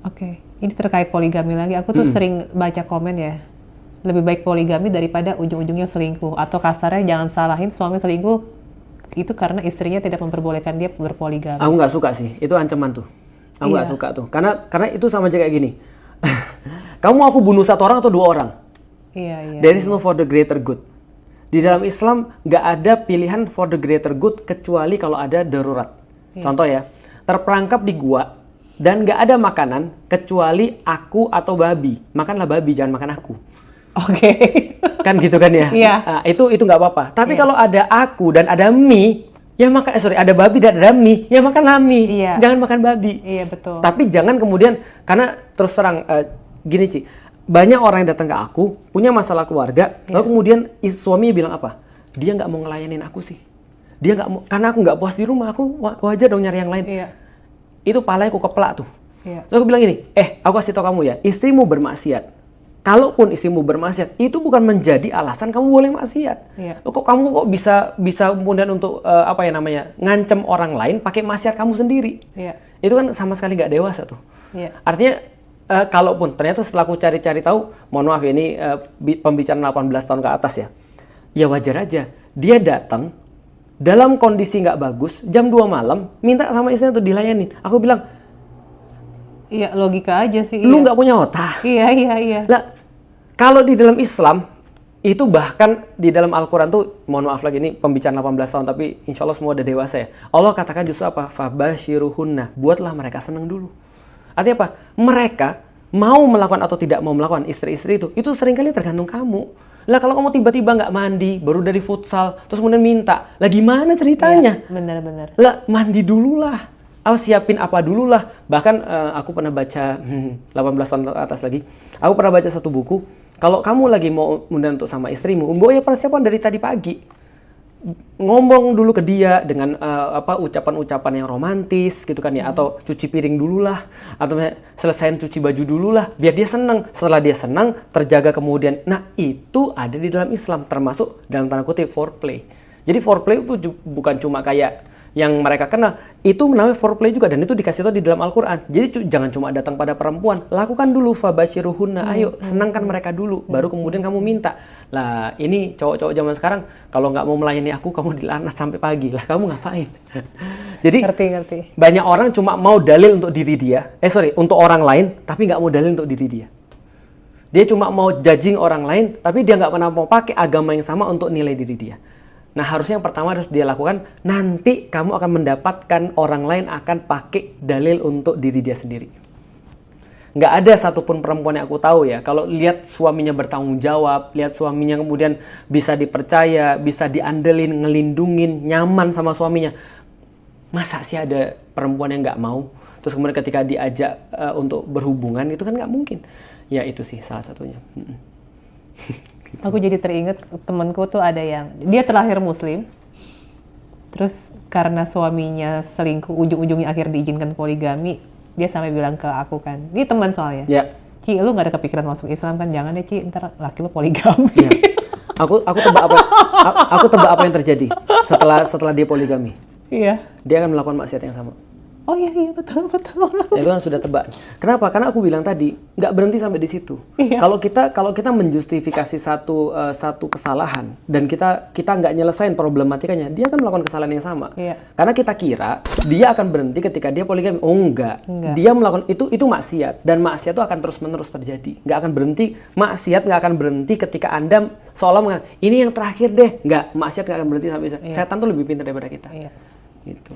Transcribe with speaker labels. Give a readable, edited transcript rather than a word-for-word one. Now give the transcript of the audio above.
Speaker 1: Oke, ini terkait poligami lagi. Aku tuh sering baca komen ya, lebih baik poligami daripada ujung-ujungnya selingkuh. Atau kasarnya jangan salahin suami selingkuh itu karena istrinya tidak memperbolehkan dia berpoligami.
Speaker 2: Aku nggak suka sih, itu ancaman tuh. Aku nggak suka tuh, karena itu sama aja kayak gini. Kamu mau aku bunuh satu orang atau dua orang?
Speaker 1: Iya.
Speaker 2: There is no for the greater good. Di dalam Islam nggak ada pilihan for the greater good kecuali kalau ada darurat. Contoh ya, terperangkap di gua dan nggak ada makanan kecuali aku atau babi. Makanlah babi, jangan makan aku.
Speaker 1: Oke.
Speaker 2: Kan gitu kan ya?
Speaker 1: Iya.
Speaker 2: Nah, itu nggak apa-apa. Tapi kalau ada aku dan ada mie, ya makan. Ada babi dan ada mie, ya makanlah mie.
Speaker 1: Iya.
Speaker 2: Jangan makan babi.
Speaker 1: Iya betul.
Speaker 2: Tapi jangan kemudian, karena terus terang gini Ci, banyak orang yang datang ke aku punya masalah keluarga, lalu kemudian suaminya bilang apa? Dia nggak mau ngelayanin aku sih. Dia nggak mau, karena aku nggak puas di rumah, aku wajar dong nyari yang lain.
Speaker 1: Iya.
Speaker 2: Itu palanya aku keplak tuh.
Speaker 1: Iya.
Speaker 2: Terus aku bilang gini, aku kasih tau kamu ya, istrimu bermaksiat. Kalaupun istrimu bermaksiat, itu bukan menjadi alasan kamu boleh maksiat.
Speaker 1: Iya.
Speaker 2: Kok kamu bisa kemudian untuk ngancem orang lain pakai maksiat kamu sendiri.
Speaker 1: Iya.
Speaker 2: Itu kan sama sekali nggak dewasa tuh.
Speaker 1: Iya.
Speaker 2: Artinya kalaupun ternyata setelah aku cari-cari tahu, mohon maaf ya, ini pembicaraan 18 tahun ke atas ya. Ya wajar aja, dia datang dalam kondisi nggak bagus, jam 2 malam, minta sama istrinya tuh dilayanin. Aku bilang,
Speaker 1: Iya, logika aja sih.
Speaker 2: lu nggak punya otak.
Speaker 1: Iya.
Speaker 2: Lah, kalau di dalam Islam, itu bahkan di dalam Al-Quran tuh, mohon maaf lagi ini pembicaraan 18 tahun, tapi insya Allah semua udah dewasa ya. Allah katakan justru apa? Fabashiruhunna, buatlah mereka senang dulu. Artinya apa? Mereka mau melakukan atau tidak mau melakukan istri-istri itu seringkali tergantung kamu. Lah kalau kamu tiba-tiba nggak mandi, baru dari futsal, terus kemudian minta, lah gimana ceritanya?
Speaker 1: Iya, benar.
Speaker 2: Lah mandi dulu lah. Siapin apa dulu lah. Bahkan aku pernah baca 18 tahun ke atas lagi. Aku pernah baca satu buku. Kalau kamu lagi mau undang untuk sama istrimu, ya persiapan dari tadi pagi. Ngomong dulu ke dia dengan ucapan-ucapan yang romantis gitu kan ya. Atau cuci piring dulu lah. Atau selesain cuci baju dulu lah. Biar dia senang. Setelah dia senang, terjaga kemudian. Nah itu ada di dalam Islam. Termasuk dalam tanda kutip foreplay. Jadi foreplay itu bukan cuma kayak yang mereka kenal, itu namanya foreplay juga, dan itu dikasih tahu di dalam Al-Quran. Jadi jangan cuma datang pada perempuan, lakukan dulu fabashiruhunna, ayo senangkan mereka dulu, baru kemudian kamu minta. Lah ini cowok-cowok zaman sekarang, kalau nggak mau melayani aku, kamu dilaknat sampai pagi, lah kamu ngapain? Jadi
Speaker 1: Ngerti.
Speaker 2: banyak orang cuma mau dalil untuk diri dia, untuk orang lain, tapi nggak mau dalil untuk diri dia. Dia cuma mau judging orang lain, tapi dia nggak pernah mau pakai agama yang sama untuk nilai diri dia. Nah harusnya yang pertama harus dia lakukan, nanti kamu akan mendapatkan orang lain akan pakai dalil untuk diri dia sendiri. Nggak ada satupun perempuan yang aku tahu ya, kalau lihat suaminya bertanggung jawab, lihat suaminya kemudian bisa dipercaya, bisa diandelin, ngelindungin, nyaman sama suaminya. Masa sih ada perempuan yang nggak mau? Terus kemudian ketika diajak untuk berhubungan, itu kan nggak mungkin. Ya itu sih salah satunya.
Speaker 1: Gitu. Aku jadi teringat temanku tuh ada yang dia terlahir muslim, terus karena suaminya selingkuh, ujung-ujungnya akhir diizinkan poligami, dia sampai bilang ke aku kan, ini teman soalnya, Ci lu nggak ada kepikiran masuk Islam kan, jangan deh Ci, ntar laki lu poligami.
Speaker 2: Ya. Aku tebak apa yang terjadi setelah dia poligami.
Speaker 1: Iya.
Speaker 2: Dia akan melakukan maksiat yang sama.
Speaker 1: Oh iya betul.
Speaker 2: Itu kan sudah tebak. Kenapa? Karena aku bilang tadi nggak berhenti sampai di situ.
Speaker 1: Iya.
Speaker 2: Kalau kita menjustifikasi satu kesalahan dan kita nggak nyelesain problematikanya, dia akan melakukan kesalahan yang sama.
Speaker 1: Iya.
Speaker 2: Karena kita kira dia akan berhenti ketika dia poligami. Oh enggak. Dia melakukan itu maksiat, dan maksiat itu akan terus-menerus terjadi. Nggak akan berhenti. Maksiat nggak akan berhenti ketika Anda seolah mengatakan ini yang terakhir deh. Nggak, maksiat nggak akan berhenti sampai. Setan tuh lebih pintar daripada kita.
Speaker 1: Iya.
Speaker 2: Gitu.